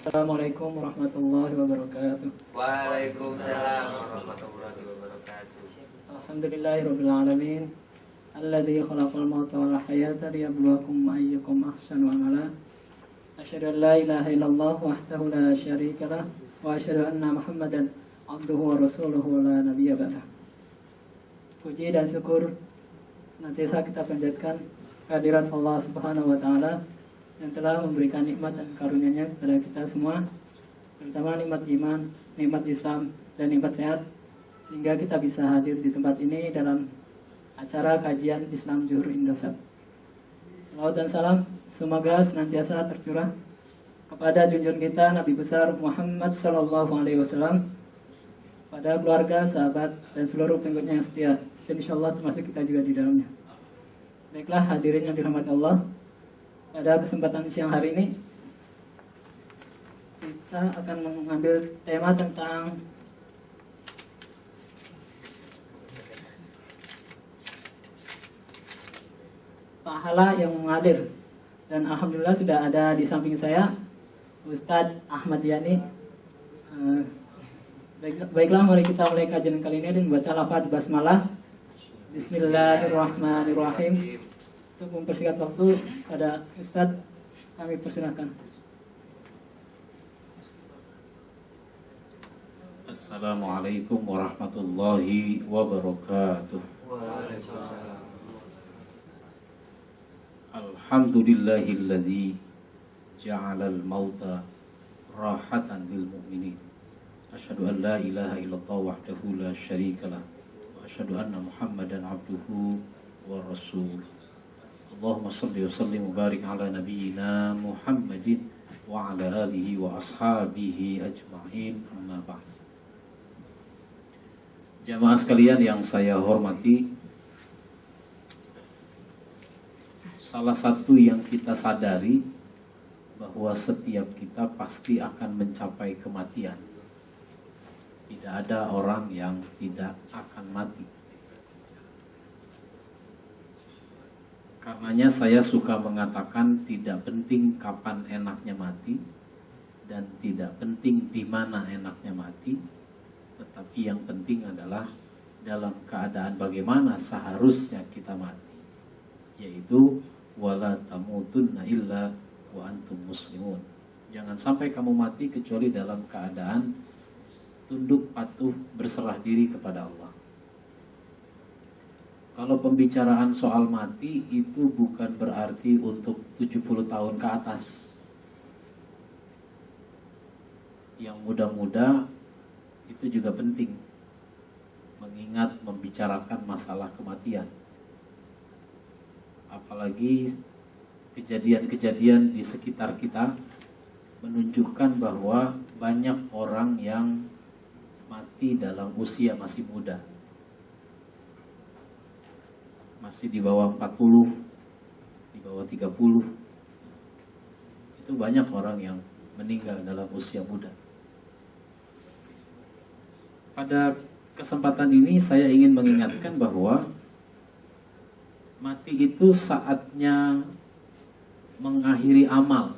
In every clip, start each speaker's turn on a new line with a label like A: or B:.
A: Assalamualaikum warahmatullahi wabarakatuh.
B: Waalaikumsalam warahmatullahi wabarakatuh.
A: Alhamdulillahirabbil alamin. Alladzi khalaqal mauta wal hayata liyabluwakum ayyukum ahsanu amala. Asyhadu an la ilaha illallah wahdahu la syarika lah wa asyhadu anna Muhammadan abduhu wa rasuluhu la nabiyya ba'dah. Puji dan syukur senantiasa kita panjatkan kehadirat Allah Subhanahu wa taala yang telah memberikan nikmat dan karunia-Nya kepada kita semua, terutama nikmat iman, nikmat Islam, dan nikmat sehat, sehingga kita bisa hadir di tempat ini dalam acara kajian Islam Zuhur Indosat. Salawat dan salam semoga senantiasa tercurah kepada junjungan kita Nabi besar Muhammad Sallallahu Alaihi Wasallam, pada keluarga, sahabat, dan seluruh pengikutnya yang setia, dan insyaallah termasuk kita juga di dalamnya. Baiklah hadirin yang dirahmati Allah, pada kesempatan siang hari ini kita akan mengambil tema tentang pahala yang mengalir, dan alhamdulillah sudah ada di samping saya Ustadz Ahmad Yani. Baiklah, mari kita mulai kajian kali ini dan baca lafaz basmalah. Bismillahirrahmanirrahim. Untuk mempersingkat waktu, pada Ustadz kami persilahkan.
C: Assalamualaikum warahmatullahi wabarakatuh.
B: Waalaikumsalam.
C: Alhamdulillahilladzi ja'alal mauta rahatan lil mu'minin. Asyhadu an la ilaha illallah wahdahu la syarikalah wa asyhadu anna Muhammadan abduhu wa rasuluh. Allahumma salli wa sallim wa barik ala nabiyyina Muhammadin wa ala alihi wa ashabihi ajma'in, amma ba'd. Jamaah sekalian yang saya hormati, salah satu yang kita sadari bahwa setiap kita pasti akan mencapai kematian. Tidak ada orang yang tidak akan mati. Karenanya saya suka mengatakan tidak penting kapan enaknya mati dan tidak penting di mana enaknya mati, tetapi yang penting adalah dalam keadaan bagaimana seharusnya kita mati, yaitu wala tamutunna illa wa antum muslimun. Jangan sampai kamu mati kecuali dalam keadaan tunduk patuh berserah diri kepada Allah. Kalau pembicaraan soal mati itu bukan berarti untuk 70 tahun ke atas. Yang muda-muda itu juga penting, mengingat membicarakan masalah kematian. Apalagi kejadian-kejadian di sekitar kita menunjukkan bahwa banyak orang yang mati dalam usia masih muda. Masih di bawah 40, di bawah 30. Itu banyak orang yang meninggal dalam usia muda. Pada kesempatan ini saya ingin mengingatkan bahwa mati itu saatnya mengakhiri amal.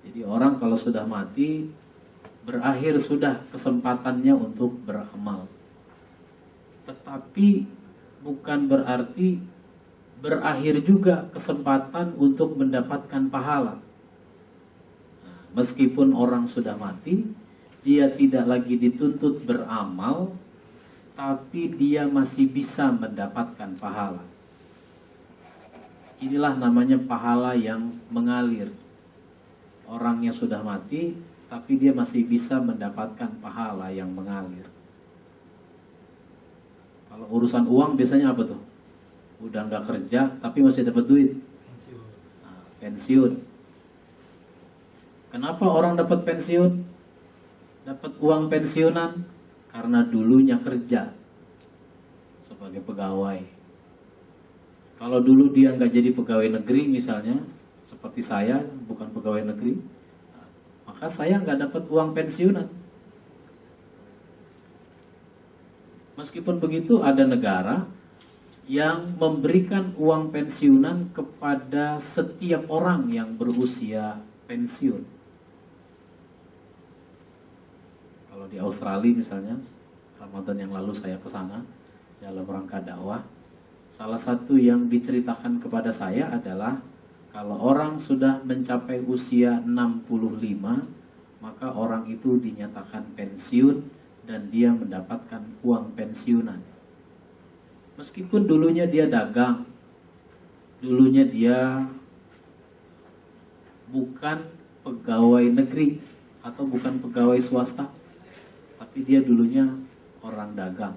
C: Jadi orang kalau sudah mati, berakhir sudah kesempatannya untuk beramal. Tetapi bukan berarti berakhir juga kesempatan untuk mendapatkan pahala. Nah, meskipun orang sudah mati, dia tidak lagi dituntut beramal, tapi dia masih bisa mendapatkan pahala. Inilah namanya pahala yang mengalir. Orangnya sudah mati, tapi dia masih bisa mendapatkan pahala yang mengalir. Kalau urusan uang biasanya apa tuh? Udah nggak kerja tapi masih dapat duit. Nah, pensiun. Kenapa orang dapat pensiun? Dapat uang pensiunan? Karena dulunya kerja sebagai pegawai. Kalau dulu dia nggak jadi pegawai negeri misalnya, seperti saya bukan pegawai negeri, maka saya nggak dapat uang pensiunan. Meskipun begitu, ada negara yang memberikan uang pensiunan kepada setiap orang yang berusia pensiun. di Australia misalnya, Ramadan yang lalu saya ke sana dalam rangka dakwah. Salah satu yang diceritakan kepada saya adalah kalau orang sudah mencapai usia 65, maka orang itu dinyatakan pensiun dan dia mendapatkan uang pensiunan. Meskipun dulunya dia dagang, dulunya dia bukan pegawai negeri atau bukan pegawai swasta, tapi dia dulunya orang dagang,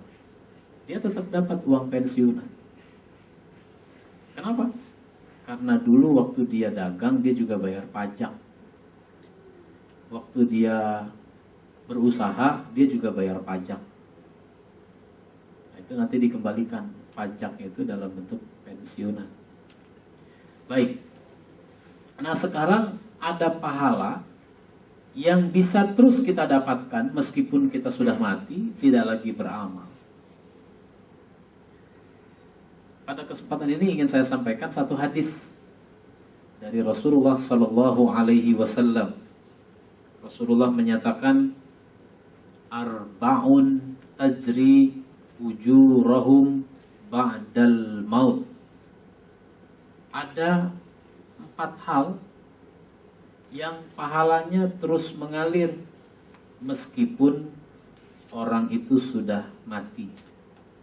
C: dia tetap dapat uang pensiunan. Kenapa? Karena dulu waktu dia dagang dia juga bayar pajak. Waktu dia berusaha dia juga bayar pajak. Nah, itu nanti dikembalikan pajak itu dalam bentuk pensiunan. Baik. Nah, sekarang ada pahala yang bisa terus kita dapatkan meskipun kita sudah mati, tidak lagi beramal. Pada kesempatan ini ingin saya sampaikan satu hadis dari Rasulullah Sallallahu Alaihi Wasallam. Rasulullah menyatakan, arba'un tajri ujurahum ba'dal maut. Ada 4 hal yang pahalanya terus mengalir meskipun orang itu sudah mati.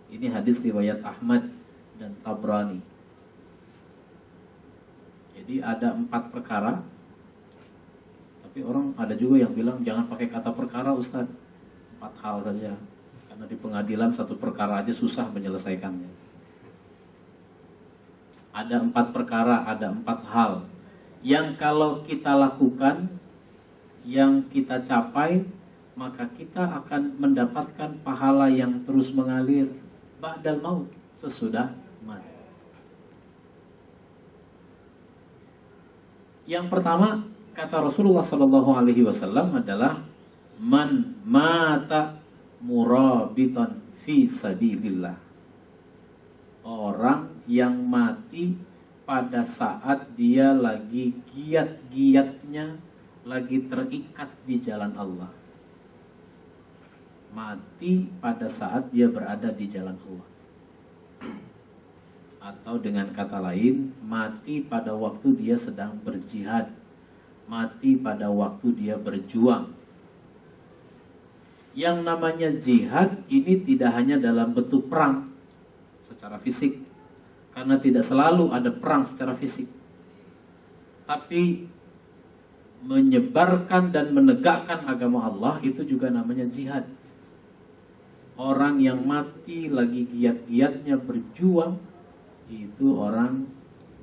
C: Ini hadis riwayat Ahmad dan Tabrani. Jadi ada 4 perkara. Tapi orang ada juga yang bilang jangan pakai kata perkara Ustaz, 4 hal saja. Karena di pengadilan 1 perkara aja susah menyelesaikannya. Ada 4 perkara, ada 4 hal yang kalau kita lakukan, yang kita capai, maka kita akan mendapatkan pahala yang terus mengalir ba'dal maut, sesudah mati. Yang pertama kata Rasulullah Sallallahu Alaihi Wasallam adalah man mata murabitan fi sabilillah. Orang yang mati pada saat dia lagi giat-giatnya, lagi terikat di jalan Allah. Mati pada saat dia berada di jalan Allah. Atau dengan kata lain, mati pada waktu dia sedang berjihad, mati pada waktu dia berjuang. Yang namanya jihad ini tidak hanya dalam bentuk perang secara fisik, karena tidak selalu ada perang secara fisik, tapi menyebarkan dan menegakkan agama Allah itu juga namanya jihad. Orang yang mati lagi giat-giatnya berjuang, itu orang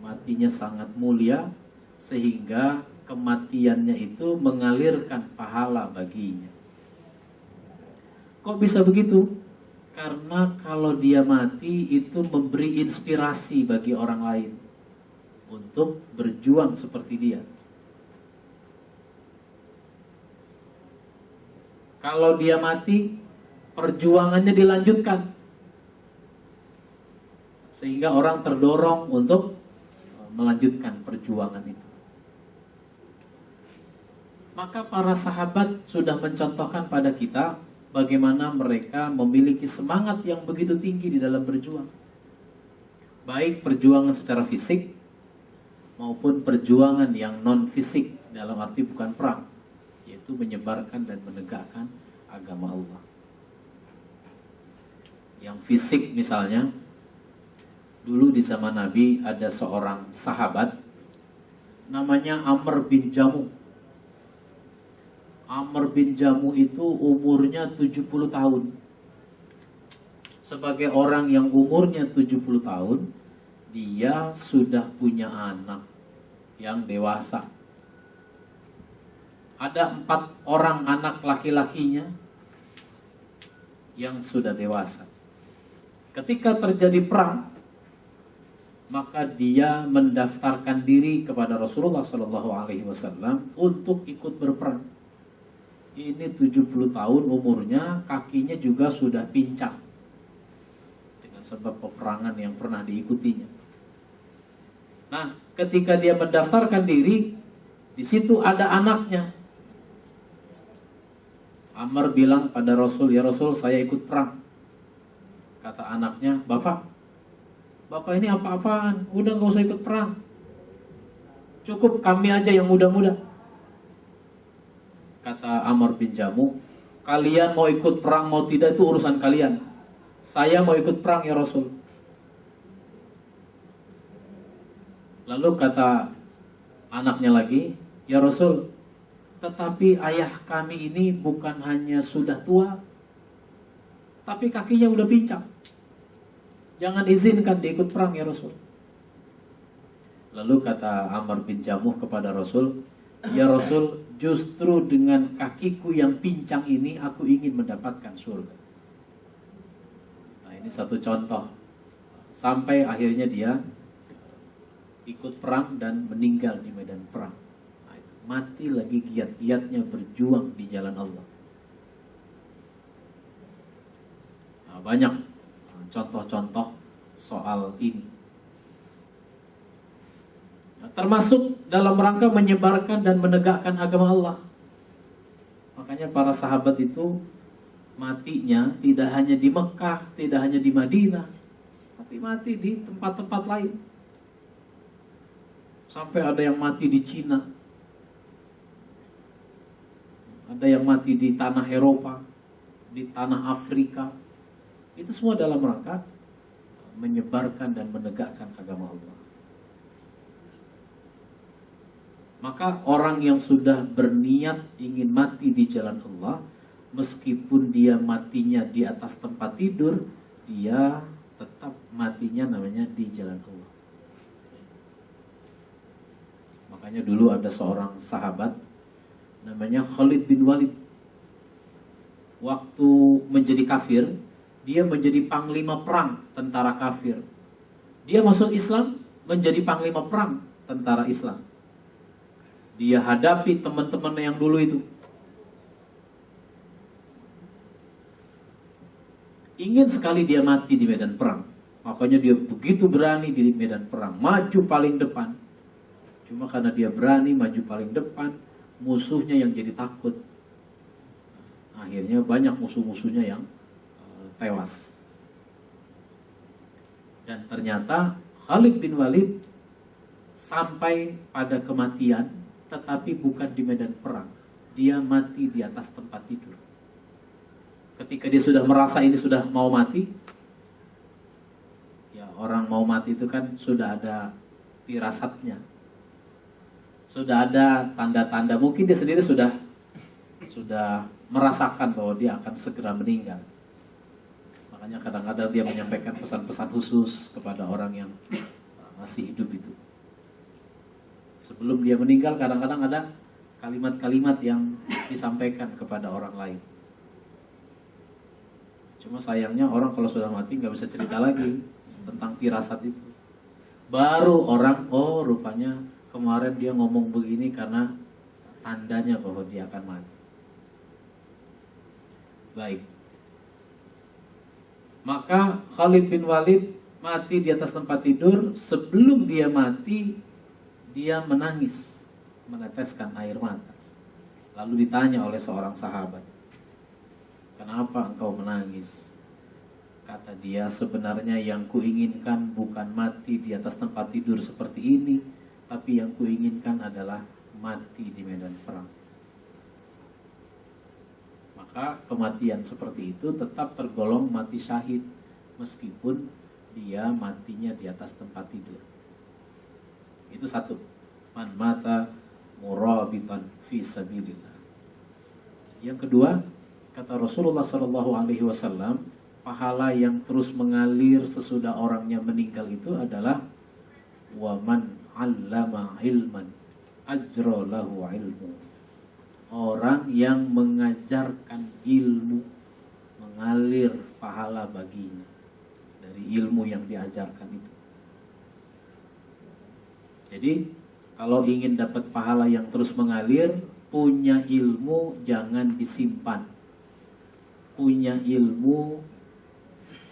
C: matinya sangat mulia, sehingga kematiannya itu mengalirkan pahala baginya. Kok bisa begitu? Karena kalau dia mati itu memberi inspirasi bagi orang lain untuk berjuang seperti dia. Kalau dia mati, perjuangannya dilanjutkan, sehingga orang terdorong untuk melanjutkan perjuangan itu. Maka para sahabat sudah mencontohkan pada kita bagaimana mereka memiliki semangat yang begitu tinggi di dalam berjuang. Baik perjuangan secara fisik maupun perjuangan yang non fisik, dalam arti bukan perang, yaitu menyebarkan dan menegakkan agama Allah. Yang fisik misalnya, dulu di zaman Nabi ada seorang sahabat namanya Amr bin Jamuh. Amr bin Jamuh itu umurnya 70 tahun. Sebagai orang yang umurnya 70 tahun, dia sudah punya anak yang dewasa. Ada 4 orang anak laki-lakinya yang sudah dewasa. Ketika terjadi perang, maka dia mendaftarkan diri kepada Rasulullah SAW untuk ikut berperang. Ini 70 tahun umurnya, kakinya juga sudah pincang dengan sebab peperangan yang pernah diikutinya. Nah, ketika dia mendaftarkan diri, di situ ada anaknya. Amr bilang pada Rasul, "Ya Rasul, saya ikut perang." Kata anaknya, Bapak ini apa-apaan? Udah gak usah ikut perang. Cukup kami aja yang muda-muda." Kata Amr bin Jamuh, "Kalian mau ikut perang mau tidak itu urusan kalian. Saya mau ikut perang ya Rasul." Lalu kata anaknya lagi, "Ya Rasul, tetapi ayah kami ini bukan hanya sudah tua, tapi kakinya udah pincang. Jangan izinkan dia ikut perang ya Rasul." Lalu kata Amr bin Jamuh kepada Rasul, "Ya Rasul, justru dengan kakiku yang pincang ini aku ingin mendapatkan surga." Nah, ini satu contoh. Sampai akhirnya dia ikut perang dan meninggal di medan perang. Nah, itu. Mati lagi giat-giatnya berjuang di jalan Allah. Nah, banyak contoh-contoh soal ini. Nah, termasuk dalam rangka menyebarkan dan menegakkan agama Allah. Makanya para sahabat itu matinya tidak hanya di Mekah, tidak hanya di Madinah, tapi mati di tempat-tempat lain. Sampai ada yang mati di Cina, ada yang mati di tanah Eropa, di tanah Afrika. Itu semua dalam rangka menyebarkan dan menegakkan agama Allah. Maka orang yang sudah berniat ingin mati di jalan Allah, meskipun dia matinya di atas tempat tidur, dia tetap matinya namanya di jalan Allah. Makanya dulu ada seorang sahabat namanya Khalid bin Walid. Waktu menjadi kafir, dia menjadi panglima perang tentara kafir. Dia masuk Islam menjadi panglima perang tentara Islam. Dia hadapi teman-teman yang dulu itu. Ingin sekali dia mati di medan perang. Makanya dia begitu berani di medan perang, maju paling depan. Cuma karena dia berani maju paling depan, musuhnya yang jadi takut. Akhirnya banyak musuh-musuhnya yang tewas. Dan ternyata Khalid bin Walid sampai pada kematian, tetapi bukan di medan perang. Dia mati di atas tempat tidur. Ketika dia sudah merasa ini sudah mau mati, ya orang mau mati itu kan sudah ada firasatnya, sudah ada tanda-tanda. Mungkin dia sendiri sudah merasakan bahwa dia akan segera meninggal. Makanya kadang-kadang dia menyampaikan pesan-pesan khusus kepada orang yang masih hidup itu. Sebelum dia meninggal kadang-kadang ada kalimat-kalimat yang disampaikan kepada orang lain. Cuma sayangnya orang kalau sudah mati nggak bisa cerita lagi tentang firasat itu. Baru orang, oh rupanya kemarin dia ngomong begini karena tandanya bahwa dia akan mati. Baik. Maka Khalid bin Walid mati di atas tempat tidur. Sebelum dia mati, dia menangis, meneteskan air mata. Lalu ditanya oleh seorang sahabat, "Kenapa engkau menangis?" Kata dia, "Sebenarnya yang kuinginkan bukan mati di atas tempat tidur seperti ini, tapi yang kuinginkan adalah mati di medan perang." Maka kematian seperti itu tetap tergolong mati syahid, meskipun dia matinya di atas tempat tidur. Itu satu. Man mata murabitan fi sabilillah. Yang kedua, kata Rasulullah SAW, pahala yang terus mengalir sesudah orangnya meninggal itu adalah wa man 'allama ilman ajra lahu ilmu. Orang yang mengajarkan ilmu, mengalir pahala baginya dari ilmu yang diajarkan itu. Jadi kalau ingin dapat pahala yang terus mengalir, punya ilmu jangan disimpan. Punya ilmu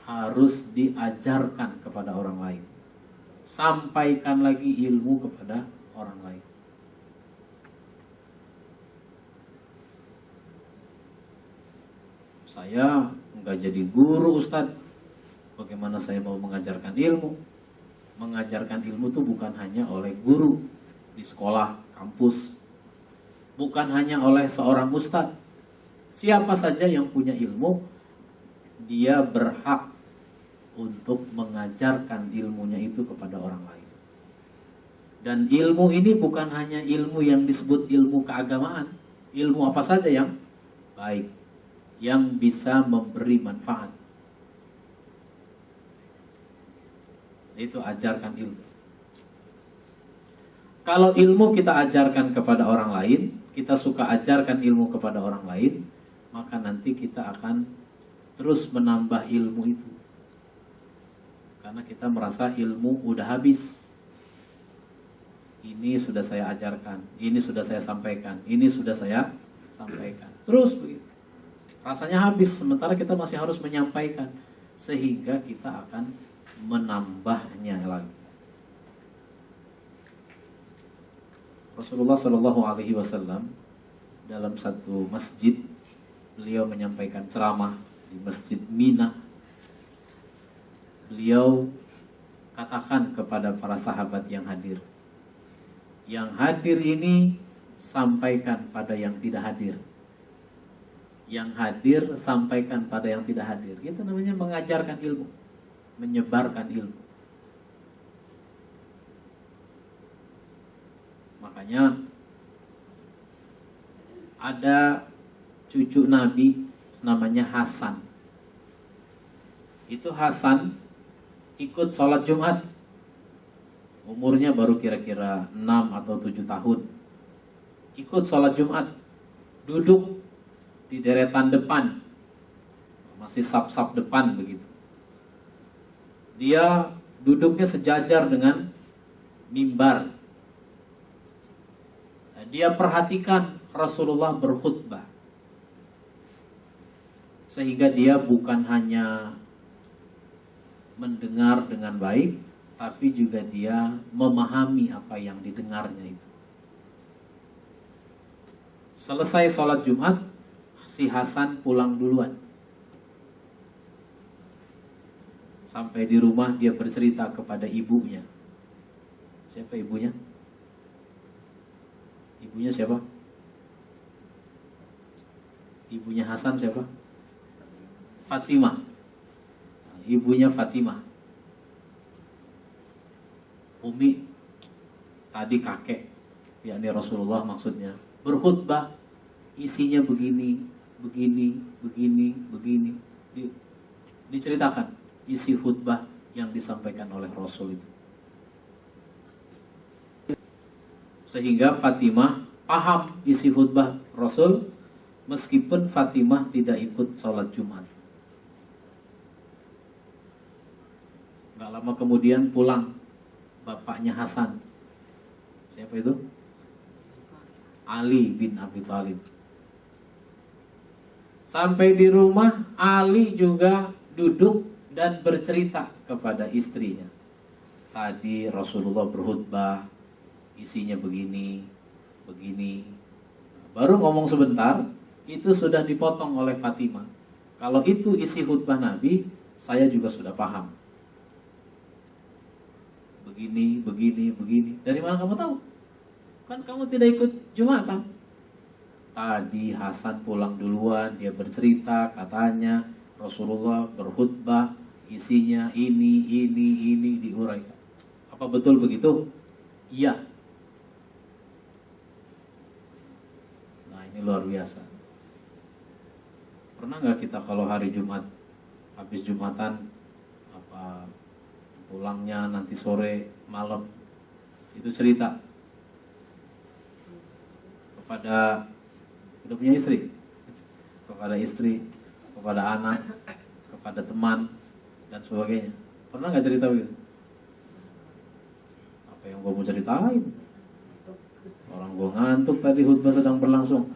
C: harus diajarkan kepada orang lain. Sampaikan lagi ilmu kepada orang lain. Saya nggak jadi guru Ustadz. Bagaimana saya mau mengajarkan ilmu? Mengajarkan ilmu itu bukan hanya oleh guru di sekolah, kampus. Bukan hanya oleh seorang ustadz. Siapa saja yang punya ilmu, dia berhak untuk mengajarkan ilmunya itu kepada orang lain. Dan ilmu ini bukan hanya ilmu yang disebut ilmu keagamaan. Ilmu apa saja yang baik, yang bisa memberi manfaat. Itu ajarkan ilmu. Kalau ilmu kita ajarkan kepada orang lain, kita suka ajarkan ilmu kepada orang lain, maka nanti kita akan terus menambah ilmu itu. Karena kita merasa ilmu udah habis. Ini sudah saya ajarkan, ini sudah saya sampaikan, ini sudah saya sampaikan. Terus begitu. Rasanya habis, sementara kita masih harus menyampaikan. Sehingga kita akan menambahnya lagi. Rasulullah Shallallahu Alaihi Wasallam dalam satu masjid, beliau menyampaikan ceramah di Masjid Mina. Beliau katakan kepada para sahabat yang hadir, yang hadir ini sampaikan pada yang tidak hadir, yang hadir sampaikan pada yang tidak hadir. Itu namanya mengajarkan ilmu, menyebarkan ilmu. Makanya ada cucu Nabi namanya Hasan. Itu Hasan ikut sholat Jumat. Umurnya baru kira-kira 6 atau 7 tahun. Ikut sholat Jumat. Duduk di deretan depan. Masih saf-saf depan begitu. Dia duduknya sejajar dengan mimbar. Dia perhatikan Rasulullah berkhutbah. Sehingga dia bukan hanya mendengar dengan baik, tapi juga dia memahami apa yang didengarnya itu. Selesai sholat Jumat, si Hasan pulang duluan. Sampai di rumah dia bercerita kepada ibunya. Siapa ibunya? Ibunya siapa? Ibunya Hasan siapa? Fatimah. Ibunya Fatimah. Umi, tadi kakek, yakni Rasulullah maksudnya, berkhutbah, isinya begini, begini, begini, begini. Diceritakan isi khutbah yang disampaikan oleh Rasul itu. Sehingga Fatimah paham isi khutbah Rasul, meskipun Fatimah tidak ikut sholat Jumat. Gak lama kemudian pulang bapaknya Hasan. Siapa itu? Ali bin Abi Thalib. Sampai di rumah, Ali juga duduk dan bercerita kepada istrinya. Tadi Rasulullah berkhutbah, isinya begini, begini. Baru ngomong sebentar, itu sudah dipotong oleh Fatimah. Kalau itu isi khutbah Nabi, saya juga sudah paham. Begini, begini, begini. Dari mana kamu tahu? Kan kamu tidak ikut Jumatan. Tadi Hasan pulang duluan, dia bercerita, katanya Rasulullah berkhutbah, isinya ini diuraikan. Apa betul begitu? Iya. Nah, ini luar biasa. Pernah nggak kita kalau hari Jumat, habis Jumatan, pulangnya nanti sore, malam, itu cerita kepada udah punya istri, kepada istri, kepada anak, kepada teman, dan sebagainya. Pernah nggak cerita begitu? Apa yang gue mau ceritain? Orang gue ngantuk tadi, khutbah sedang berlangsung.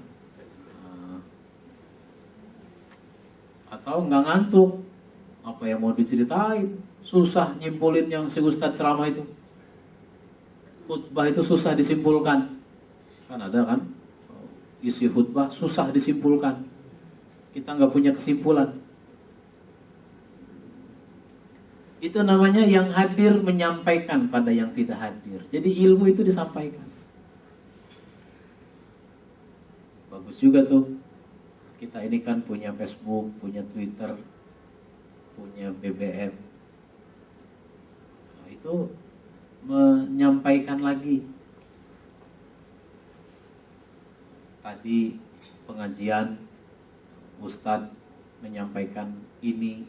C: Atau nggak ngantuk, apa yang mau diceritain? Susah nyimpulin yang si Ustadz ceramah itu. Khutbah itu susah disimpulkan. Kan ada kan? Isi khutbah susah disimpulkan. kita nggak punya kesimpulan. Itu namanya yang hadir menyampaikan pada yang tidak hadir. Jadi ilmu itu disampaikan. Bagus juga tuh. Kita ini kan punya Facebook, punya Twitter, punya BBM. Nah, itu menyampaikan lagi. Tadi pengajian Ustadz menyampaikan ini,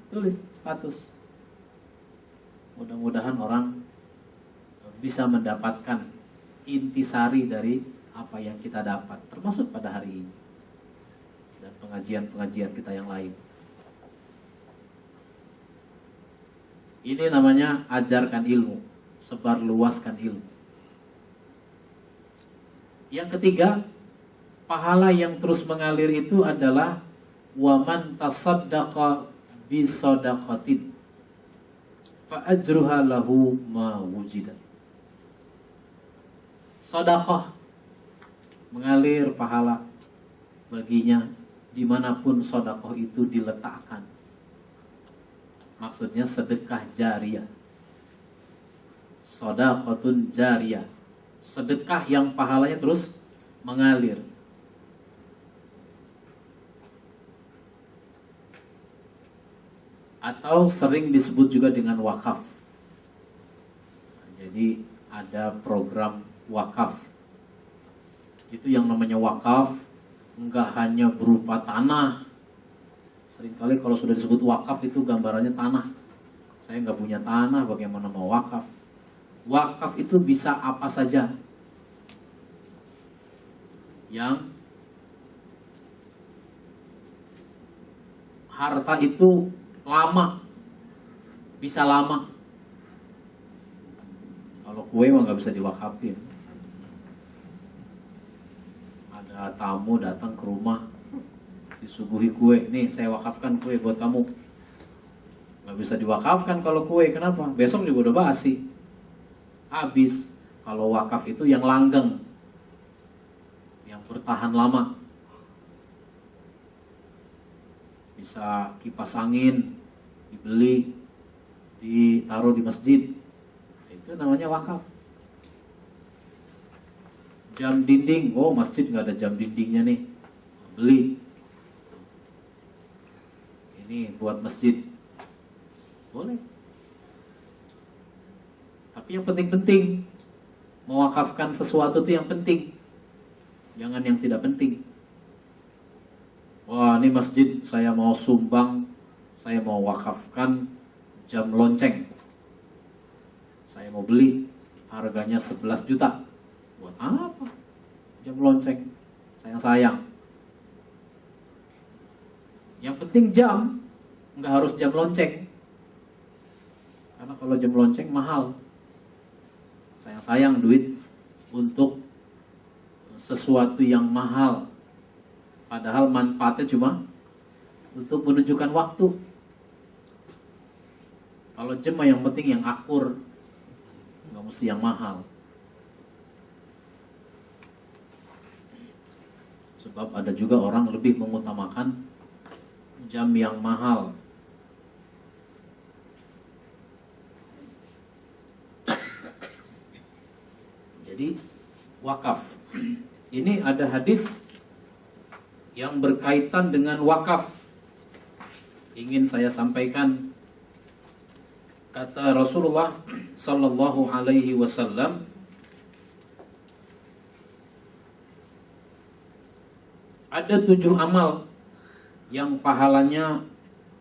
C: tulis status. Mudah-mudahan orang bisa mendapatkan intisari dari apa yang kita dapat, termasuk pada hari ini dan pengajian-pengajian kita yang lain. Ini namanya ajarkan ilmu, sebarluaskan ilmu. Yang ketiga, pahala yang terus mengalir itu adalah waman tasaddaqa bi shadaqatin fa ajruha lahu ma wujida. Sedekah mengalir pahala baginya dimanapun sedekah itu diletakkan. Maksudnya sedekah jariyah. Shadaqatun jariyah. Sedekah yang pahalanya terus mengalir. Atau sering disebut juga dengan wakaf. Jadi ada program wakaf. Itu yang namanya wakaf, enggak hanya berupa tanah. Seringkali kalau sudah disebut wakaf itu gambarannya tanah. Saya enggak punya tanah, bagaimana mau wakaf? Wakaf itu bisa apa saja yang harta itu lama, bisa lama. Kalau kue mah nggak bisa diwakafin. Ada tamu datang ke rumah, disuguhi kue, nih saya wakafkan kue buat kamu. Nggak bisa diwakafkan kalau kue, kenapa? Besok juga udah basi, habis. Kalau wakaf itu yang langgeng, yang bertahan lama. Bisa kipas angin, dibeli, ditaruh di masjid, itu namanya wakaf. Jam dinding, oh masjid nggak ada jam dindingnya nih, beli, ini buat masjid, boleh. Tapi yang penting-penting, mewakafkan sesuatu itu yang penting, jangan yang tidak penting. Wah, ini masjid saya mau sumbang, saya mau wakafkan jam lonceng. Saya mau beli, harganya 11 juta. Buat apa? Jam lonceng, sayang-sayang. Yang penting jam, nggak harus jam lonceng. Karena kalau jam lonceng mahal. Sayang-sayang duit untuk sesuatu yang mahal. Padahal manfaatnya cuma untuk menunjukkan waktu. Kalau jam yang penting yang akur, nggak mesti yang mahal. Sebab ada juga orang lebih mengutamakan jam yang mahal. Jadi wakaf. Ini ada hadis yang berkaitan dengan wakaf, ingin saya sampaikan. Kata Rasulullah sallallahu alaihi wasallam, ada 7 amal yang pahalanya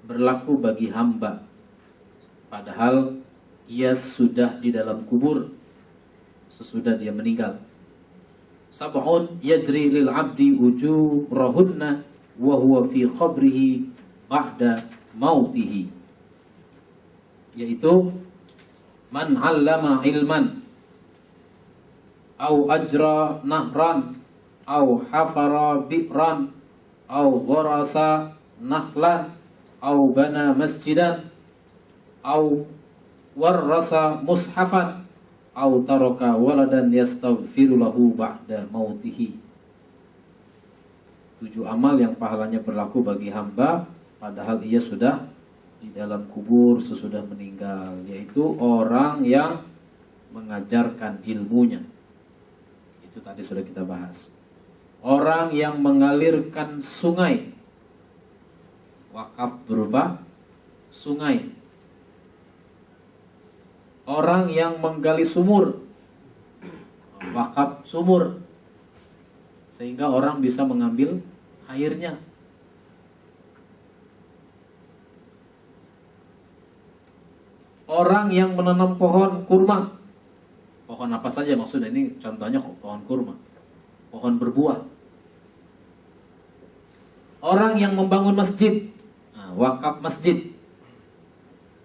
C: berlaku bagi hamba padahal ia sudah di dalam kubur sesudah dia meninggal. Sab'un yajri lil abdi ujurahunna wa huwa fi qabrihi ba'da mautihi, yaitu man 'allama ilman au ajra nahran au hafara bi'ran au gharasa nakhlan au bana masjidan au warrasa mushafan au taraka waladan yastaghfiru lahu ba'da mautihi 7 amal yang pahalanya berlaku bagi hamba padahal ia sudah di dalam kubur sesudah meninggal, yaitu orang yang mengajarkan ilmunya. Itu tadi sudah kita bahas. Orang yang mengalirkan sungai, wakaf berupa sungai. Orang yang menggali sumur, wakaf sumur, sehingga orang bisa mengambil airnya. Orang yang menanam pohon kurma, pohon apa saja maksudnya, ini contohnya pohon kurma, pohon berbuah. Orang yang membangun masjid, nah, wakaf masjid.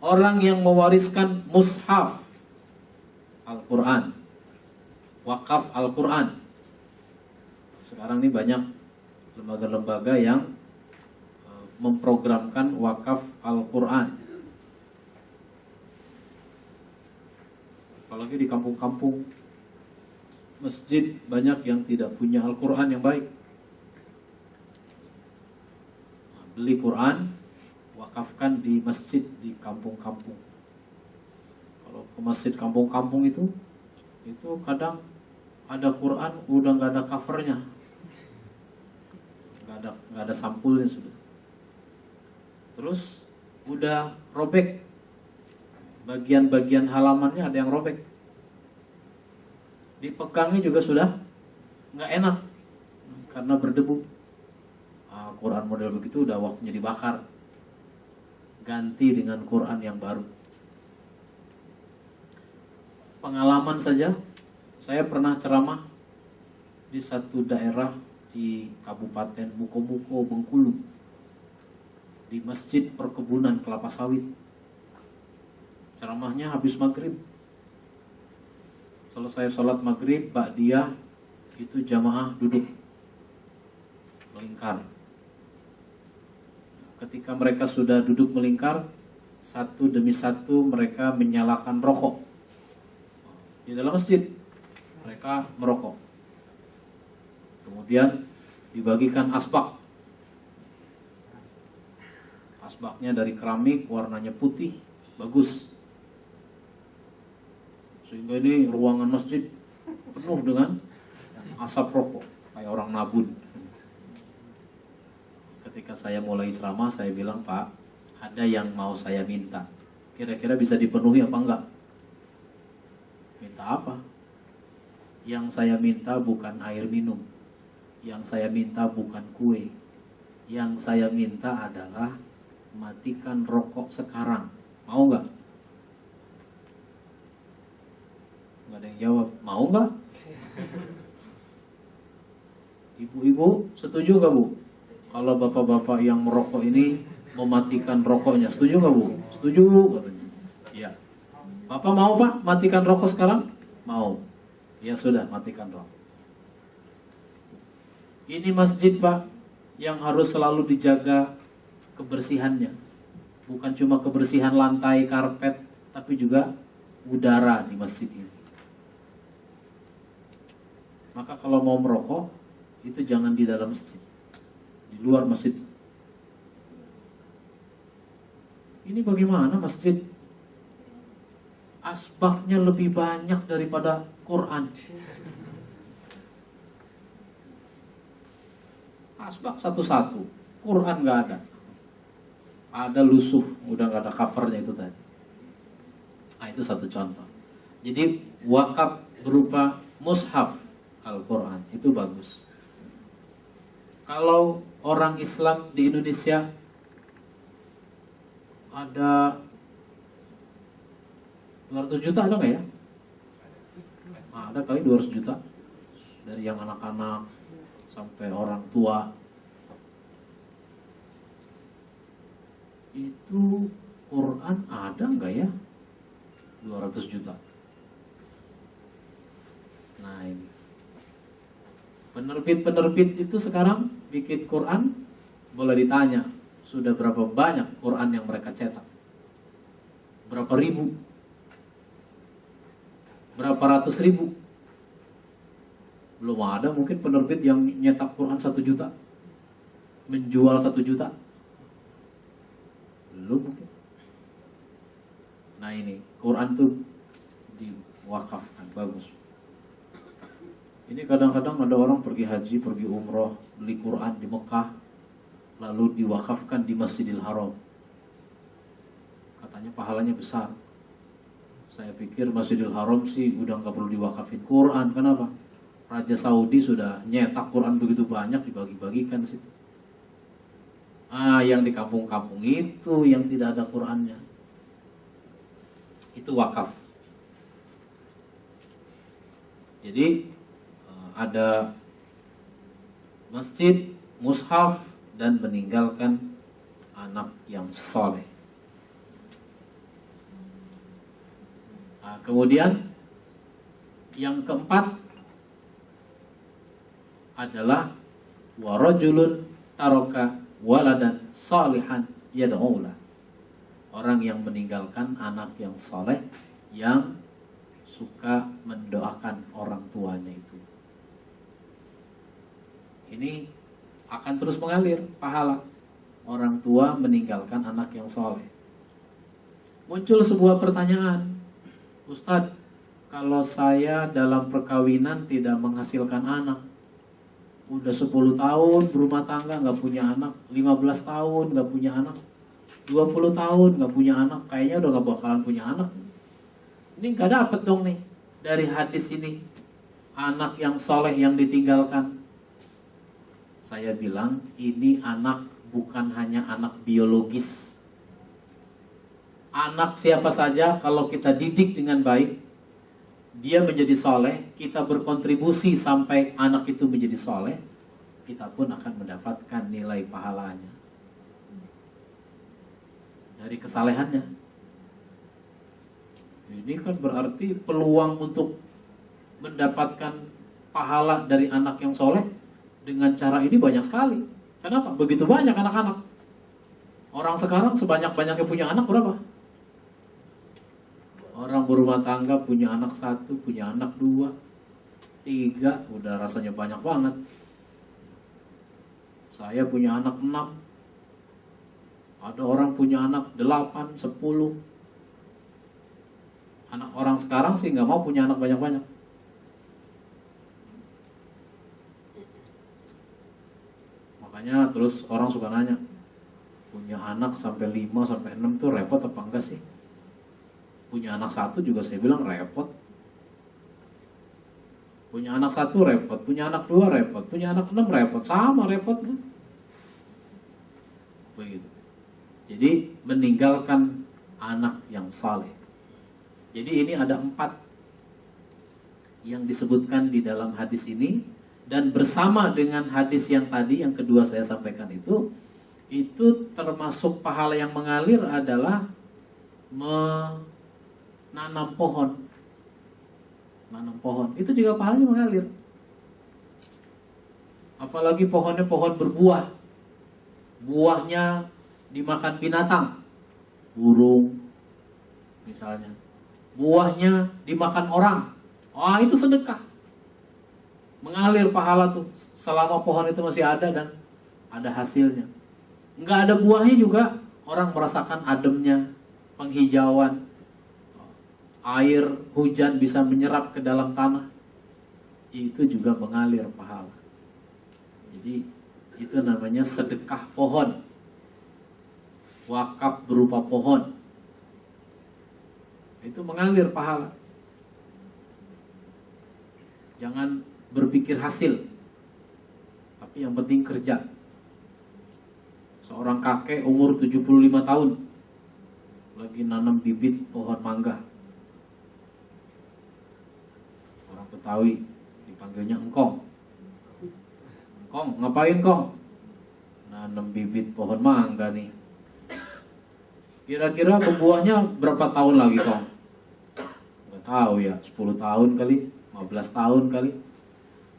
C: Orang yang mewariskan mushaf Al-Quran, wakaf Al-Quran. Sekarang ini banyak lembaga-lembaga yang memprogramkan wakaf Al-Quran. Apalagi di kampung-kampung, masjid banyak yang tidak punya Al-Quran yang baik. Nah, beli Quran, wakafkan di masjid di kampung-kampung. Kalau ke masjid kampung-kampung itu kadang ada Quran udah nggak ada covernya, nggak ada sampulnya sudah. Terus udah robek, bagian-bagian halamannya ada yang robek. Dipegangnya juga sudah nggak enak karena berdebu. Quran model begitu udah waktunya dibakar, ganti dengan Quran yang baru. Pengalaman saja, saya pernah ceramah di satu daerah di Kabupaten Mukomuko, Bengkulu, di Masjid Perkebunan Kelapa Sawit. Ceramahnya habis maghrib. Selesai sholat maghrib, ba'diyah, itu jamaah duduk melingkar. Ketika mereka sudah duduk melingkar, satu demi satu mereka menyalakan rokok. Di dalam masjid mereka merokok. Kemudian dibagikan asbak. Asbaknya dari keramik, warnanya putih, bagus. Sehingga ini ruangan masjid penuh dengan asap rokok, kayak orang nabun. Ketika saya mulai ceramah, saya bilang, Pak, ada yang mau saya minta. Kira-kira bisa dipenuhi apa enggak? Minta apa? Yang saya minta bukan air minum. Yang saya minta bukan kue. Yang saya minta adalah matikan rokok sekarang. Mau enggak? Enggak ada yang jawab. Mau enggak? Ibu-ibu setuju enggak, Bu? Kalau bapak-bapak yang merokok ini mematikan rokoknya, setuju nggak, Bu? Setuju katanya. Ya. Bapak mau, Pak, matikan rokok sekarang? Mau. Ya sudah, matikan rokok. Ini masjid, Pak, yang harus selalu dijaga kebersihannya. Bukan cuma kebersihan lantai, karpet, tapi juga udara di masjid ini. Maka kalau mau merokok, itu jangan di dalam masjid, di luar masjid. Ini bagaimana masjid asbaknya lebih banyak daripada Quran. Asbak satu-satu, Quran nggak ada. Ada lusuh, udah nggak ada covernya itu tadi. Nah, itu satu contoh. Jadi wakaf berupa mushaf Al-Quran itu bagus. Kalau orang Islam di Indonesia ada 200 juta, ada nggak ya? Nah, ada kali 200 juta. Dari yang anak-anak sampai orang tua. Itu Quran ada nggak ya? 200 juta. Nah ini, penerbit-penerbit itu sekarang bikin Quran, boleh ditanya, sudah berapa banyak Quran yang mereka cetak? Berapa ribu? Berapa ratus ribu? Belum ada mungkin penerbit yang nyetak Quran 1 juta. menjual 1 juta? Belum mungkin. Nah ini, Quran tuh diwakafkan, bagus. Ini kadang-kadang ada orang pergi haji, pergi umroh, beli Quran di Mekah, lalu diwakafkan di Masjidil Haram. Katanya pahalanya besar. Saya pikir Masjidil Haram sih udah nggak perlu diwakafin Quran. Kenapa? Raja Saudi sudah nyetak Quran begitu banyak, dibagi-bagikan situ. Yang di kampung-kampung itu yang tidak ada Qurannya, itu wakaf. Jadi ada masjid, mushaf, dan meninggalkan anak yang soleh. Kemudian yang keempat adalah warajulun taraka waladan salihan yad'ulah. Orang yang meninggalkan anak yang soleh yang suka mendoakan orang tuanya itu. Ini akan terus mengalir pahala orang tua meninggalkan anak yang soleh. Muncul sebuah pertanyaan, Ustadz, kalau saya dalam perkawinan tidak menghasilkan anak, udah 10 tahun berumah tangga gak punya anak, 15 tahun gak punya anak, 20 tahun gak punya anak, kayaknya udah gak bakalan punya anak. Ini gak dapet dong nih dari hadis ini, anak yang soleh yang ditinggalkan. Saya bilang ini anak bukan hanya anak biologis. Anak siapa saja kalau kita didik dengan baik, dia menjadi soleh, kita berkontribusi sampai anak itu menjadi soleh, kita pun akan mendapatkan nilai pahalanya dari kesalehannya. Ini kan berarti peluang untuk mendapatkan pahala dari anak yang soleh dengan cara ini banyak sekali. Kenapa? Begitu banyak anak-anak. Orang sekarang sebanyak-banyaknya punya anak berapa? Orang berumah tangga punya anak 1, punya anak 2, 3, udah rasanya banyak banget. Saya punya anak 6. Ada orang punya anak 8, 10. Anak orang sekarang sih nggak mau punya anak banyak-banyak. Makanya terus orang suka nanya, punya anak sampai 5 sampai 6 tuh repot apa enggak sih? Punya anak 1 juga saya bilang repot. Punya anak 1 repot, punya anak 2 repot, punya anak 6 repot, sama repotnya. Begitu. Jadi meninggalkan anak yang saleh. Jadi ini ada 4 yang disebutkan di dalam hadis ini, dan bersama dengan hadis yang tadi yang kedua saya sampaikan itu termasuk pahala yang mengalir adalah menanam pohon. Menanam pohon itu juga pahalanya mengalir. Apalagi pohonnya pohon berbuah, buahnya dimakan binatang, burung misalnya, buahnya dimakan orang, itu sedekah, mengalir pahala tuh selama pohon itu masih ada dan ada hasilnya. Nggak ada buahnya juga orang merasakan ademnya, penghijauan, air hujan bisa menyerap ke dalam tanah, itu juga mengalir pahala. Jadi itu namanya sedekah pohon, wakaf berupa pohon, itu mengalir pahala. Jangan berpikir hasil, tapi yang penting kerja. Seorang kakek umur 75 tahun lagi nanam bibit pohon mangga. Orang Betawi dipanggilnya engkong. Engkong, ngapain kong? Nanam bibit pohon mangga nih. Kira-kira berbuahnya berapa tahun lagi kong? Nggak tahu ya, 10 tahun kali, 15 tahun kali.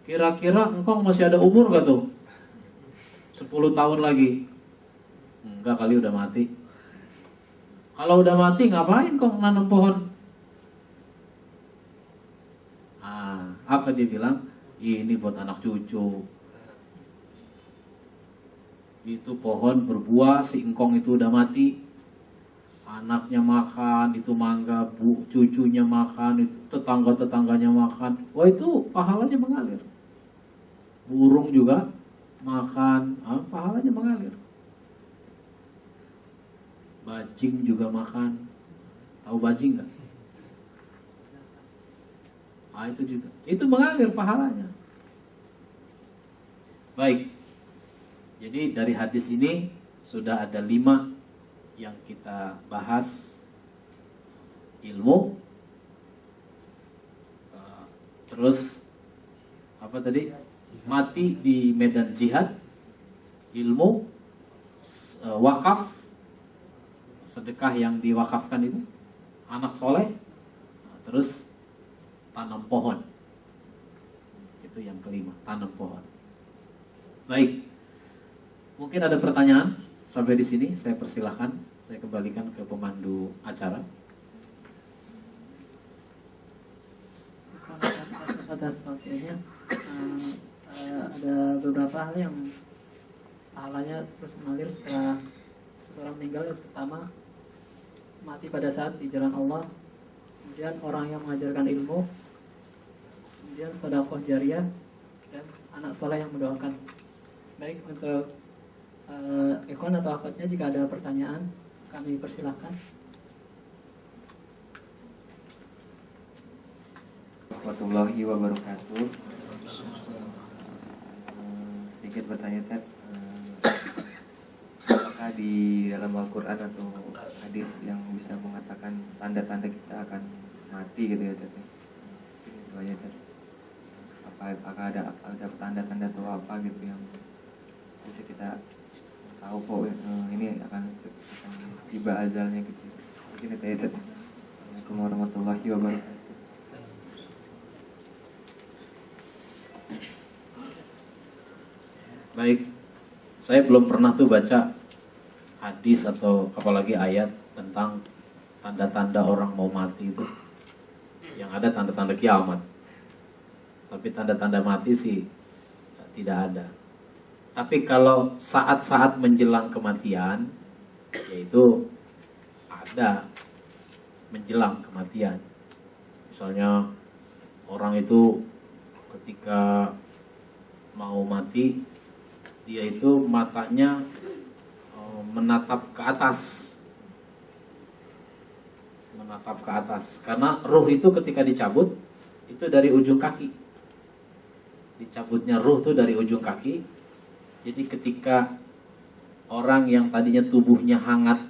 C: Kira-kira engkong masih ada umur gak tuh? 10 tahun lagi? Enggak kali, udah mati. Kalau udah mati ngapain kong nanam pohon? Apa dia bilang? Ini buat anak cucu. Itu pohon berbuah, si engkong itu udah mati, anaknya makan, itu mangga, cucunya makan, itu tetangga-tetangganya makan. Wah, itu pahalanya mengalir. Burung juga makan, pahalanya mengalir. Bajing juga makan. Tahu bajing nggak? Itu juga. Itu mengalir pahalanya. Baik. Jadi dari hadis ini sudah ada 5 yang kita bahas. Ilmu, terus apa tadi? Mati di medan jihad, ilmu, wakaf, sedekah yang diwakafkan itu, anak soleh, terus tanam pohon. Itu yang kelima, tanam pohon. Baik, mungkin ada pertanyaan sampai di sini. Saya persilahkan, saya kembalikan ke pemandu acara.
A: Atas tausiahnya, ada beberapa hal yang pahalanya terus mengalir setelah seseorang meninggal. Yang pertama, mati pada saat di jalan Allah, kemudian orang yang mengajarkan ilmu, kemudian sedekah jariah, dan anak soleh yang mendoakan. Baik, untuk ikhwan atau akhwatnya, jika ada pertanyaan kami persilahkan.
B: Warahmatullahi wabarakatuh. Sedikit bertanya, Ted. Apakah di dalam Al-Quran atau hadis yang bisa mengatakan tanda-tanda kita akan mati gitu ya, Ted? Itu aja, Ted. Apakah ada tanda-tanda atau apa gitu yang bisa kita tahu kok ini akan tiba ajalnya gitu? Mungkin itu aja, Ted. Assalamualaikum warahmatullahi wabarakatuh.
C: Baik, saya belum pernah tuh baca hadis atau apalagi ayat tentang tanda-tanda orang mau mati itu. Yang ada tanda-tanda kiamat. Tapi tanda-tanda mati sih tidak ada. Tapi kalau saat-saat menjelang kematian, yaitu ada menjelang kematian. Misalnya orang itu ketika mau mati, dia itu matanya menatap ke atas, karena ruh itu ketika dicabut itu dari ujung kaki. Dicabutnya ruh itu dari ujung kaki. Jadi ketika orang yang tadinya tubuhnya hangat,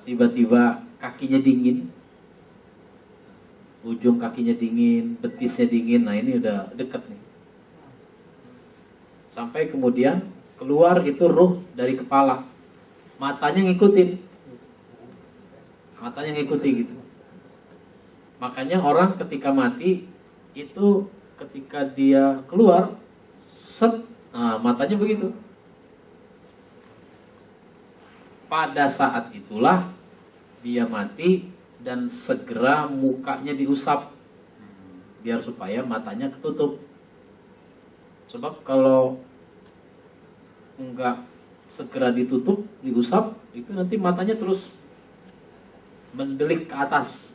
C: tiba-tiba kakinya dingin, ujung kakinya dingin, betisnya dingin, nah ini udah deket nih. Sampai kemudian keluar itu ruh dari kepala, matanya ngikutin gitu. Makanya orang ketika mati itu ketika dia keluar, set, nah matanya begitu. Pada saat itulah dia mati dan segera mukanya diusap biar supaya matanya ketutup. Sebab kalau enggak segera ditutup, diusap, itu nanti matanya terus mendelik ke atas.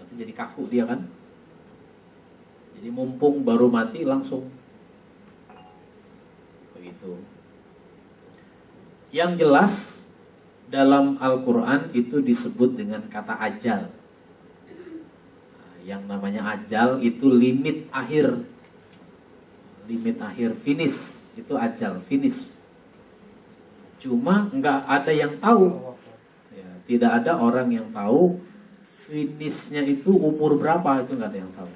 C: Nanti jadi kaku dia kan. Jadi mumpung baru mati langsung. Begitu. Yang jelas dalam Al-Quran itu disebut dengan kata ajal. Yang namanya ajal itu limit akhir, finish, itu ajal, finish. Cuma nggak ada yang tahu, ya, tidak ada orang yang tahu finishnya itu umur berapa, itu nggak ada yang tahu.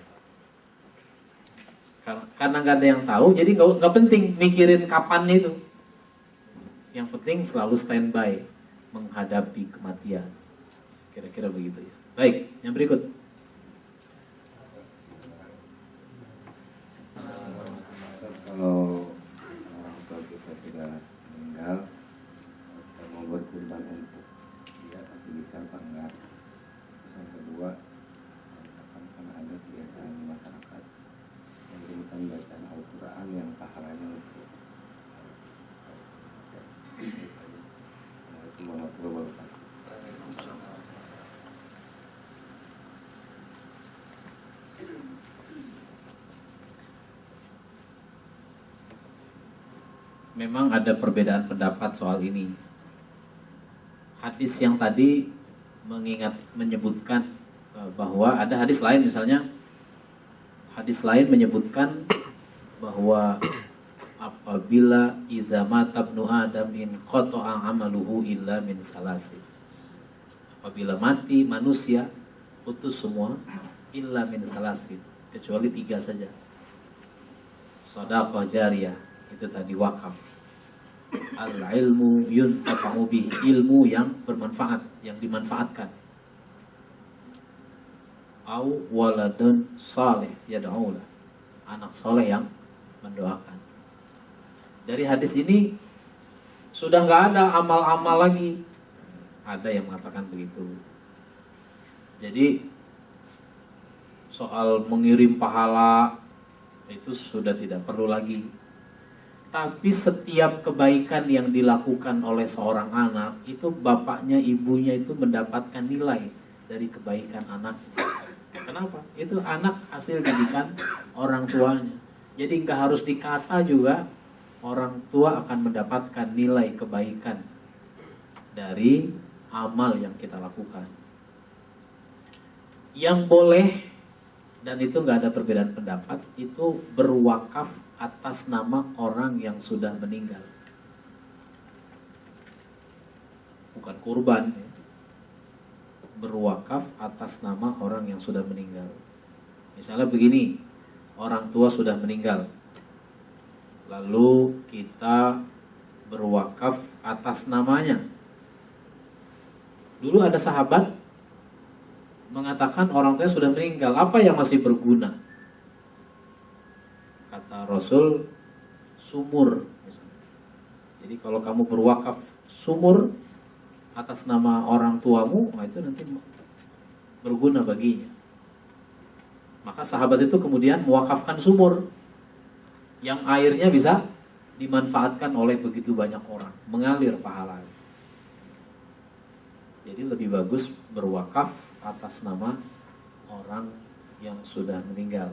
C: Karena nggak ada yang tahu, jadi nggak penting mikirin kapan itu. Yang penting selalu standby menghadapi kematian. Kira-kira begitu ya. Baik, yang berikut.
B: Kalau orang tua kita sudah meninggal, kita mau berkorban untuk dia masih bisa apa enggak? Terus yang kedua, karena ada kebiasaan di masyarakat memberikan bacaan Al-Quran yang pahalanya
C: memang ada perbedaan pendapat soal ini. Hadis yang tadi menyebutkan bahwa ada hadis lain, misalnya hadis lain menyebutkan bahwa apabila iza mata ibnu adam in qata'a amaluhu illa min salasin. Apabila mati manusia putus semua illa min salasin, kecuali 3 saja. Shadaqah jariyah, itu tadi wakaf. Al-ilmu yuntafa'u bih, ilmu yang bermanfaat, yang dimanfaatkan. Au waladun saleh yad'ulah, anak soleh yang mendoakan. Dari hadis ini sudah nggak ada amal-amal lagi. Ada yang mengatakan begitu. Jadi soal mengirim pahala itu sudah tidak perlu lagi. Tapi setiap kebaikan yang dilakukan oleh seorang anak itu bapaknya, ibunya itu mendapatkan nilai dari kebaikan anaknya. Kenapa? Itu anak hasil didikan orang tuanya. Jadi nggak harus dikata juga, orang tua akan mendapatkan nilai kebaikan dari amal yang kita lakukan. Yang boleh, dan itu nggak ada perbedaan pendapat, itu berwakaf atas nama orang yang sudah meninggal. Bukan kurban, ya. Berwakaf atas nama orang yang sudah meninggal. Misalnya begini, orang tua sudah meninggal, lalu kita berwakaf atas namanya. Dulu ada sahabat mengatakan orang tuanya sudah meninggal, apa yang masih berguna? Kata Rasul, sumur. Jadi kalau kamu berwakaf sumur atas nama orang tuamu, itu nanti berguna baginya. Maka sahabat itu kemudian mewakafkan sumur yang airnya bisa dimanfaatkan oleh begitu banyak orang, mengalir pahala. Jadi lebih bagus berwakaf atas nama orang yang sudah meninggal.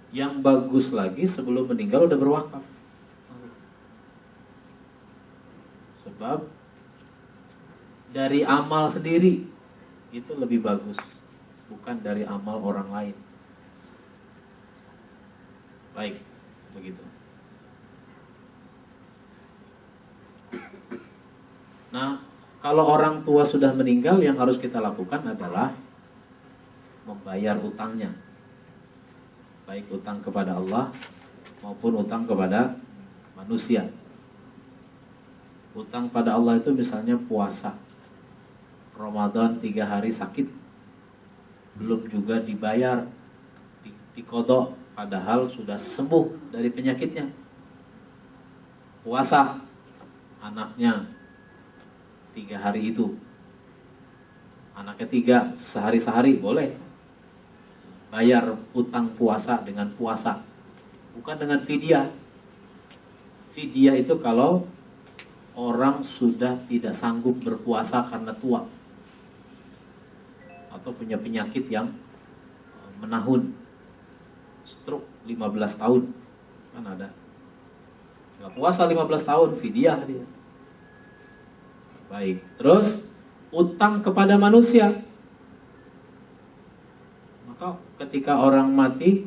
C: Yang bagus lagi sebelum meninggal udah berwakaf. Sebab dari amal sendiri itu lebih bagus, bukan dari amal orang lain. Baik, begitu. Nah, kalau orang tua sudah meninggal, yang harus kita lakukan adalah membayar utangnya. Baik utang kepada Allah maupun utang kepada manusia. Utang pada Allah itu misalnya puasa Ramadan 3 hari sakit, belum juga dibayar, dikodok, padahal sudah sembuh dari penyakitnya. Puasa anaknya 3 hari itu, anaknya 3 sehari-sehari boleh. Bayar utang puasa dengan puasa, bukan dengan fidyah. Fidyah itu kalau orang sudah tidak sanggup berpuasa karena tua atau punya penyakit yang menahun, stroke 15 tahun, kan ada. Nggak puasa 15 tahun, fidyah dia. Baik, terus utang kepada manusia. Maka ketika orang mati,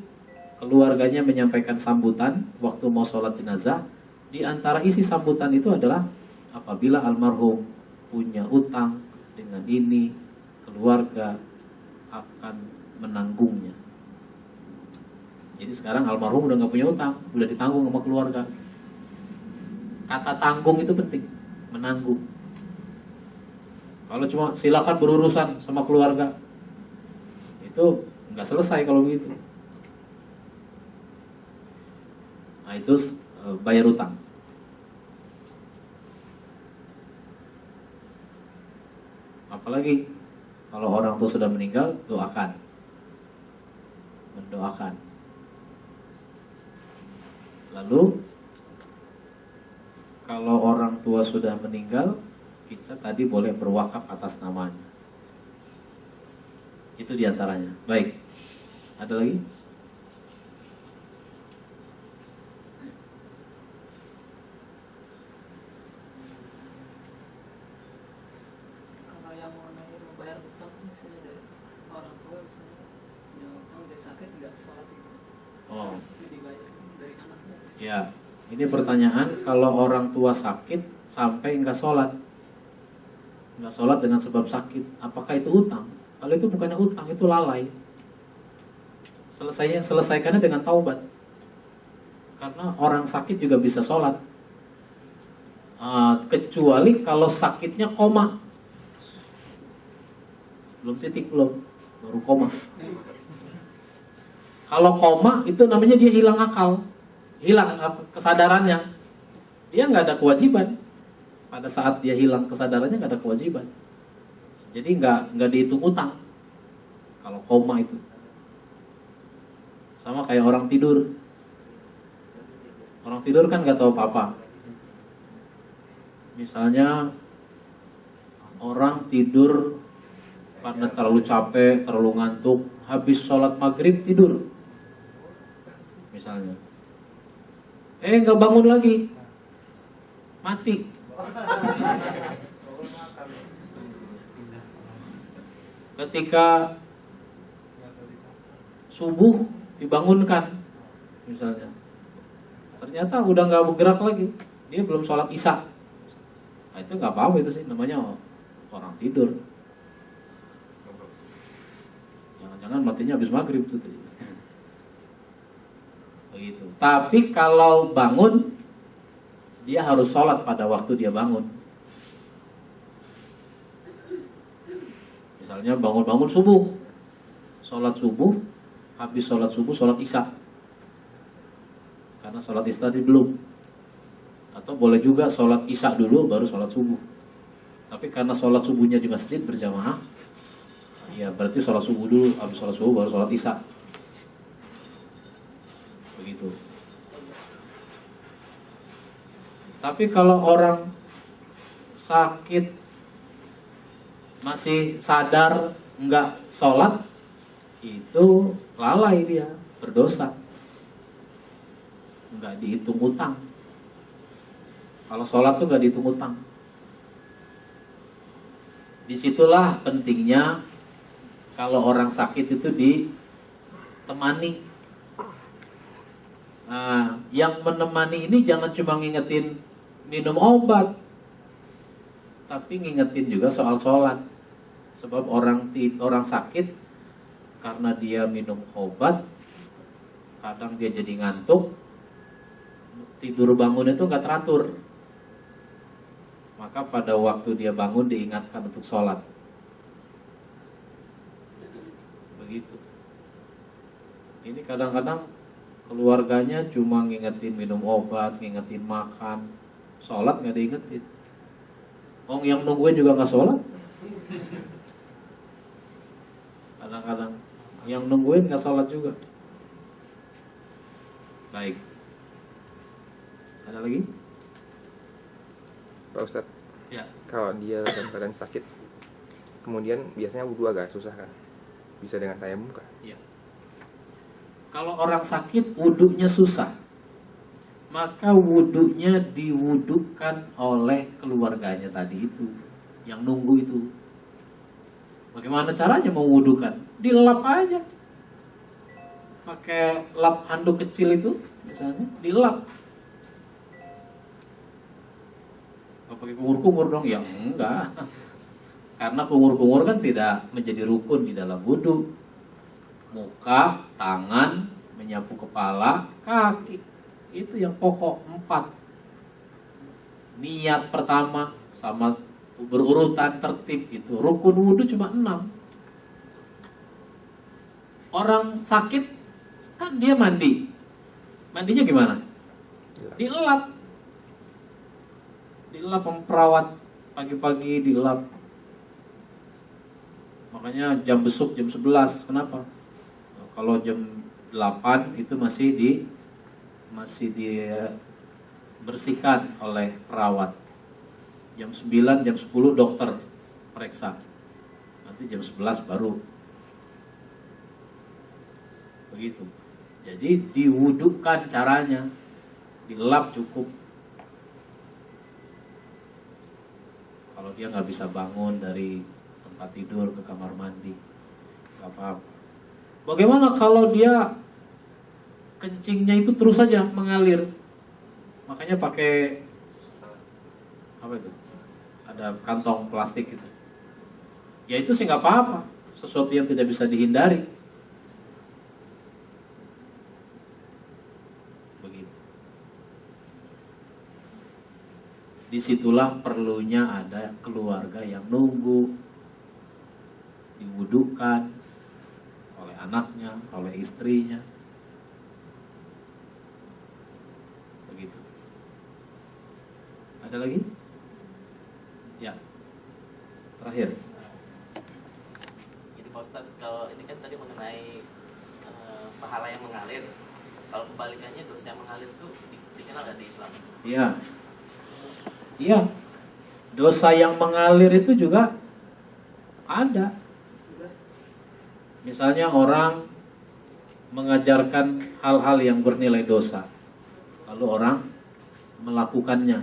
C: keluarganya menyampaikan sambutan waktu mau sholat jenazah. Di antara isi sambutan itu adalah apabila almarhum punya utang dengan ini, keluarga akan menanggungnya. Jadi sekarang almarhum udah nggak punya utang, udah ditanggung sama keluarga. Kata tanggung itu penting, menanggung. Kalau cuma silakan berurusan sama keluarga, itu nggak selesai kalau begitu. Nah itu bayar utang. Apalagi kalau orang tua sudah meninggal, doakan, mendoakan. Lalu kalau orang tua sudah meninggal, kita tadi boleh berwakaf atas namanya. Itu diantaranya. Baik, ada lagi?
A: yang mengenai membayar utang misalnya dari orang tua, misalnya yang utang dari sakit nggak sholat itu,
C: Oh,
A: terus itu dibayar dari anaknya.
C: ya. Ini pertanyaan, kalau orang tua sakit sampai nggak sholat dengan sebab sakit, apakah itu utang? Kalau itu bukannya utang, itu lalai. Selesaikannya dengan taubat. Karena orang sakit juga bisa sholat, kecuali kalau sakitnya koma, belum titik, baru koma. Kalau koma itu namanya dia hilang akal, hilang kesadarannya. Dia nggak ada kewajiban. Pada saat dia hilang kesadarannya nggak ada kewajiban. Jadi nggak dihitung utang. Kalau koma itu sama kayak orang tidur. Orang tidur kan nggak tahu apa-apa. Misalnya orang tidur karena terlalu capek, terlalu ngantuk, habis sholat maghrib tidur, misalnya. Nggak bangun lagi, mati. Ketika subuh dibangunkan, misalnya, ternyata udah nggak bergerak lagi, dia belum sholat isya. Nah, itu nggak apa-apa, itu sih namanya orang tidur. Jangan-jangan matinya habis maghrib tuh. Begitu. Tapi kalau bangun, dia harus sholat pada waktu dia bangun. Misalnya bangun-bangun subuh, sholat subuh, habis sholat subuh sholat isya. Karena sholat isya tadi belum. Atau boleh juga sholat isya dulu baru sholat subuh. Tapi karena sholat subuhnya di masjid berjamaah, ya berarti sholat subuh dulu, habis sholat subuh baru sholat isya. Begitu. Tapi kalau orang sakit masih sadar nggak sholat, itu lalai, dia berdosa, nggak dihitung utang. Kalau sholat tuh nggak dihitung utang. Disitulah pentingnya kalau orang sakit itu ditemani. Nah, yang menemani ini jangan cuma ngingetin minum obat, tapi ngingetin juga soal sholat. Sebab orang sakit karena dia minum obat, kadang dia jadi ngantuk, tidur bangun itu nggak teratur. Maka pada waktu dia bangun diingatkan untuk sholat. Begitu. Ini kadang-kadang keluarganya cuma ngingetin minum obat, ngingetin makan, sholat nggak diingetin. Yang nungguin juga nggak sholat. Kadang-kadang yang nungguin nggak sholat juga. Baik. Ada lagi?
D: Pak Ustadz,
C: Ya.
D: kalau dia dalam keadaan sakit, kemudian biasanya wudhu agak susah kan? Bisa dengan tayamum kan?
C: Ya. Kalau orang sakit wudhunya susah, maka wudhunya diwudhukan oleh keluarganya tadi itu, yang nunggu itu. Bagaimana caranya mau wudhukan? Dilap aja, pakai lap handuk kecil itu, misalnya, dilap. Gak pakai kumur-kumur dong, ya enggak. Karena kumur-kumur kan tidak menjadi rukun di dalam wudhu. Muka, tangan, menyapu kepala, kaki, itu yang pokok 4. Niat pertama sama berurutan tertib itu. Rukun wudhu cuma 6. Orang sakit kan dia mandi. Mandinya gimana? Dilap. Dilap, perawat pagi-pagi dilap. Makanya jam besuk jam 11. Kenapa? Kalau jam 8 itu masih dibersihkan oleh perawat. Jam 9, jam 10 dokter periksa. Nanti jam 11 baru. Begitu. Jadi diwudukan caranya. Dilap cukup. Kalau dia nggak bisa bangun dari tempat tidur, ke kamar mandi, nggak apa-apa. Bagaimana kalau dia kencingnya itu terus saja mengalir? Makanya pakai apa itu? Ada kantong plastik itu. Ya itu sih nggak apa-apa, sesuatu yang tidak bisa dihindari. Begitu. Disitulah perlunya ada keluarga yang nunggu, diwudukan oleh anaknya, oleh istrinya. Begitu. Ada lagi? Ya. Terakhir.
E: Jadi Pak Ustadz, kalau ini kan tadi mengenai pahala yang mengalir. Kalau kebalikannya dosa yang mengalir itu dikenal nggak di Islam?
C: Iya. Iya. Dosa yang mengalir itu juga ada. Misalnya orang mengajarkan hal-hal yang bernilai dosa, lalu orang melakukannya.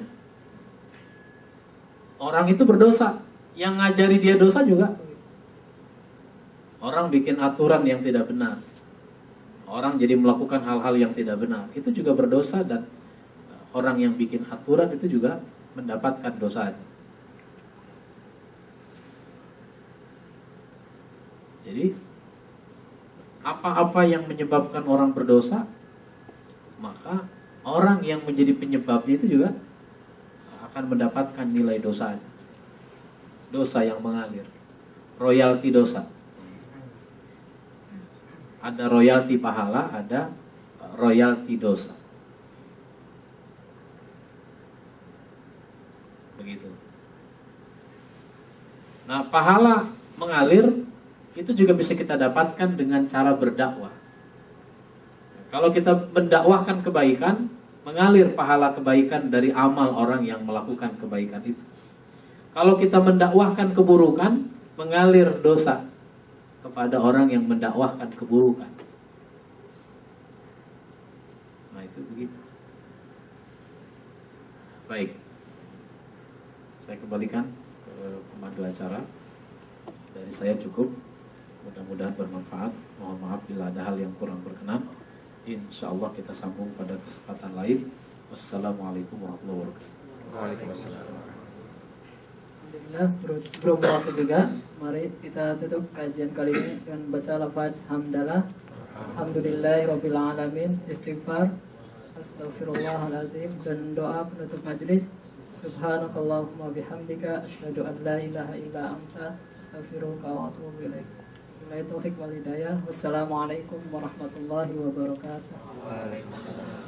C: Orang itu berdosa, yang ngajari dia dosa juga. Orang bikin aturan yang tidak benar, orang jadi melakukan hal-hal yang tidak benar, itu juga berdosa. Dan orang yang bikin aturan itu juga mendapatkan dosa. Jadi apa-apa yang menyebabkan orang berdosa, maka orang yang menjadi penyebabnya itu juga akan mendapatkan nilai dosa. Dosa yang mengalir, royalti dosa. Ada royalti pahala, ada royalti dosa. Begitu. Nah, pahala mengalir itu juga bisa kita dapatkan dengan cara berdakwah. Kalau kita mendakwahkan kebaikan, mengalir pahala kebaikan dari amal orang yang melakukan kebaikan itu. Kalau kita mendakwahkan keburukan, mengalir dosa kepada orang yang mendakwahkan keburukan. Nah, itu begitu. Baik. Saya kembalikan ke pemandu acara. Dari saya cukup. Mudah-mudahan bermanfaat. Mohon maaf bila ada hal yang kurang berkenan. Insya Allah kita sambung pada kesempatan lain. Wassalamualaikum warahmatullahi wabarakatuh.
D: Waalaikumsalam.
A: Alhamdulillah, belum waktu juga. Mari kita tutup kajian kali ini dengan baca lafaz hamdalah. Alhamdulillahirabbil alamin. Istighfar, astaghfirullahalazim, dan doa penutup majelis. Subhanakallahumma bihamdika asyhadu an la ilaha illa anta astaghfiruka wa atubu ilaik. Wabillahi taufik wal hidayah. Wassalamualaikum warahmatullahi wabarakatuh.
E: Waalaikumsalam.